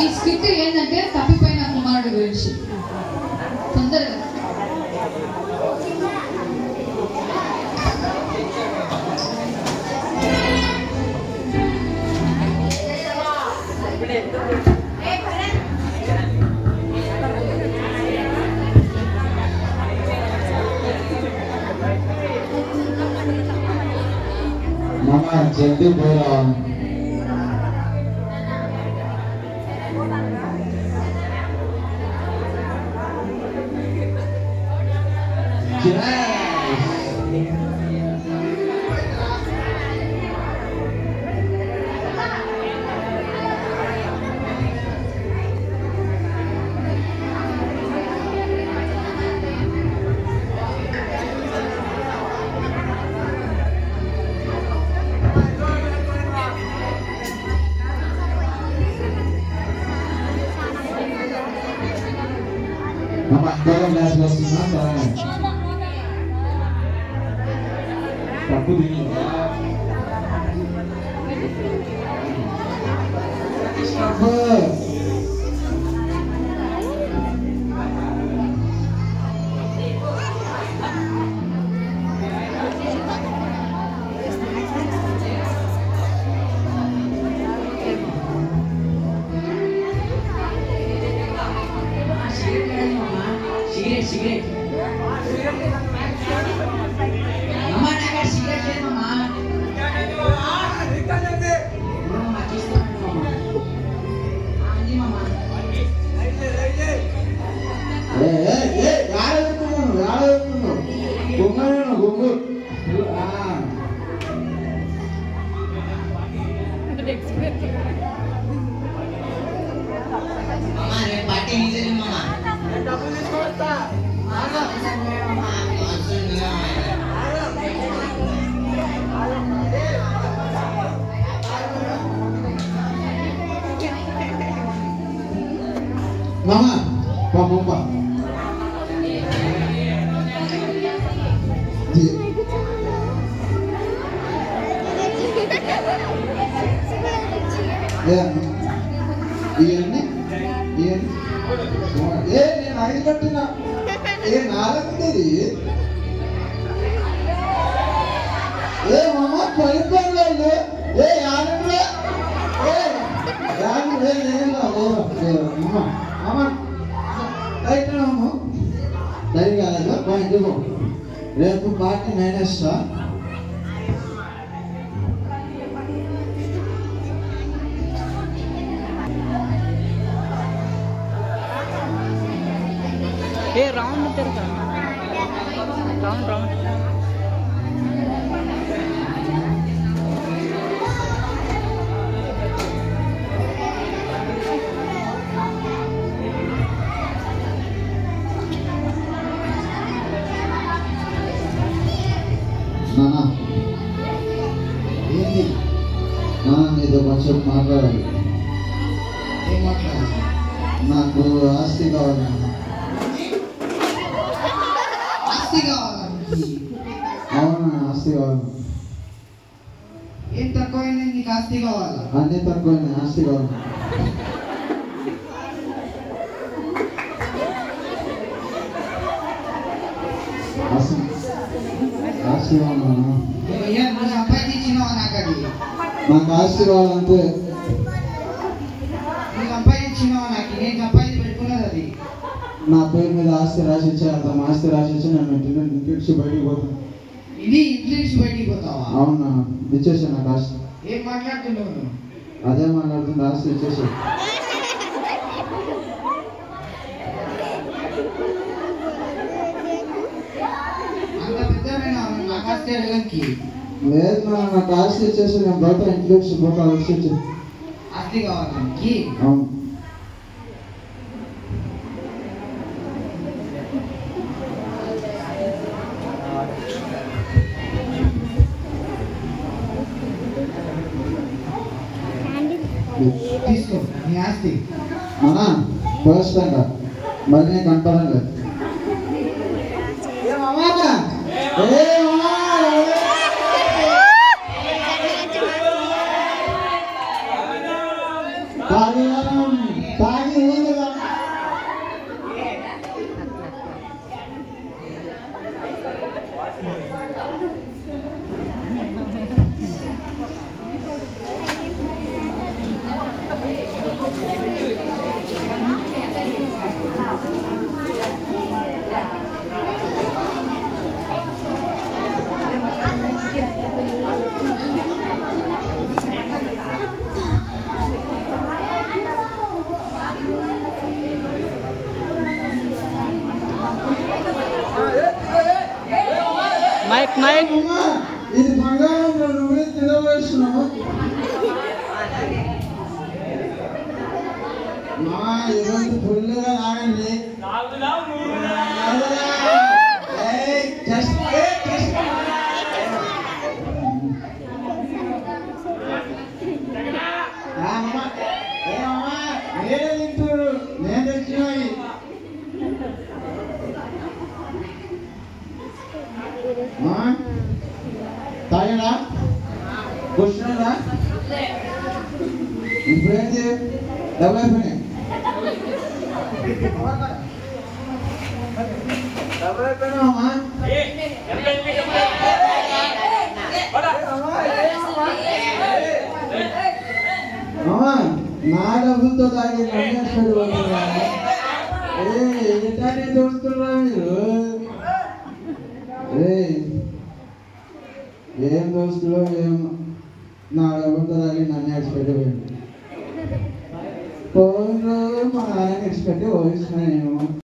ఈ స్కిట్ ఏంటంటే తప్పిపోయిన కుమారుడు గురించి. తొందరగా मामा जल्दी बोला Mama, tolong dah selesai makan. Takut ini. Apa? Sigaret. Mama nak kasih sigaret mama. Mama kisah mama. Ini mama. Gungur. Mama ada party ni sini mama. Mama, Papa. Ya, ini. నేను ఐదు కట్టినా నాలుగుంది మామ పడిపోలేదు సరి కాలేదు ఇదిగో రేపు పార్టీ నేనేస్తా राउंड तेरे round నానా ఏంటి నాన్న నీతో కొంచెం మాట్లాడాలి ఏం మాట్లాడాలి? నాకు ఆస్తి కావాలి అవునా ఆస్తి కావాలి ఏం తక్కువైంది నీకు ఆస్తి కావాలా? అన్నీ తక్కువ ఆస్తి కావాలి ఆస్తి కావాలన్నా నువ్వు సంపాదించినావా నాకు అది? నాకు ఆస్తి కావాలంటే నువ్వు సంపాదించినావా నాకు? నేను సంపాదించి పెట్టుకున్నది అది. నా పేరు మీద ఆస్తి రాసి ఇచ్చే అర్థం ఆస్తి రాసి ఇచ్చి నన్ను ఇంటికి బయటికి పోతాను ఇది ఇంగ్లీష్ బయటికి పోతావా? అవునా ఇచ్చేసా నాకు ఆస్తి ఏం మాట్లాడుతున్నావు నువ్వు? అదే మాట్లాడుతుంది ఆస్తి ఇచ్చేసా అంత పెద్దమైనా నాకు ఆస్తి అడగడానికి? లేదు నాకు ఆస్తి ఇచ్చేసి నేను బయట ఇంటికి పోతా వచ్చి ఆస్తి కావాలనికి? అవును తీసుకో నీ ఆస్తి. అన్నా పోస్తాక మళ్ళీ నేను కనపడలేదు స్మైల్. ఇది బంగారం నువ్వే తినవేస్తున్నావు. ఈరోజు ఫుల్గా తాగండి. నేనే తింటున్నాడు, నేను తెచ్చినవి. తాగడా కూర్చున్నాడా? ఇప్పుడేంటి డబ్బులు అయిపోయినాయి. డబ్బులు అయిపోయినావమ్మా? నా డబ్బులతో తాగి ఎట్లాంటి దోస్తున్నా మీరు? ఏం దోస్తులో ఏమో నా డబ్బులతో తాగి నన్ను ఎక్స్పెక్ట్ పోయిన రోజు మా నాన్న ఎక్స్పెక్ట్ పోయిస్తున్నా నేను.